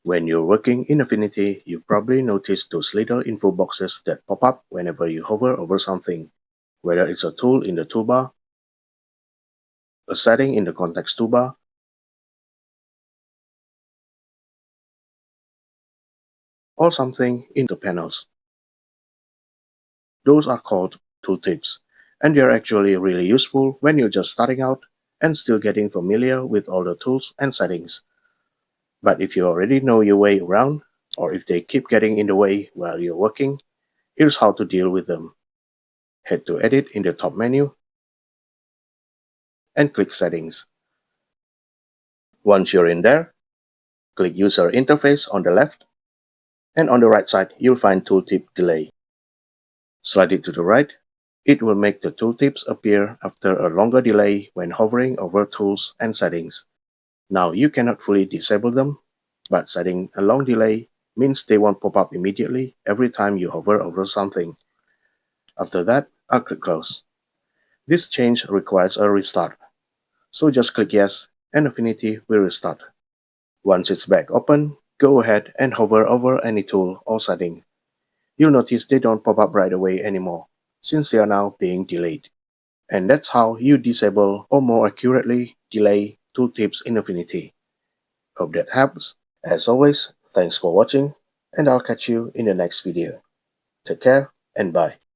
When you're working in Affinity, you probably notice those little info boxes that pop up whenever you hover over something, whether it's a tool in the toolbar, a setting in the context toolbar, or something in the panels. Those are called tooltips, and they're actually really useful when you're just starting out and still getting familiar with all the tools and settings. But if you already know your way around, or if they keep getting in the way while you're working, here's how to deal with them. Head to Edit in the top menu and click Settings. Once you're in there, click User Interface on the left, and on the right side, you'll find Tooltip Delay. Slide it to the right. It will make the tooltips appear after a longer delay when hovering over tools and settings. Now you cannot fully disable them, but setting a long delay means they won't pop up immediately every time you hover over something. After that, I'll click Close. This change requires a restart, so just click Yes and Affinity will restart. Once it's back open, go ahead and hover over any tool or setting. You'll notice they don't pop up right away anymore, since they are now being delayed. And that's how you disable or more accurately delay tooltips in Affinity. Hope that helps. As always, thanks for watching, and I'll catch you in the next video. Take care and bye.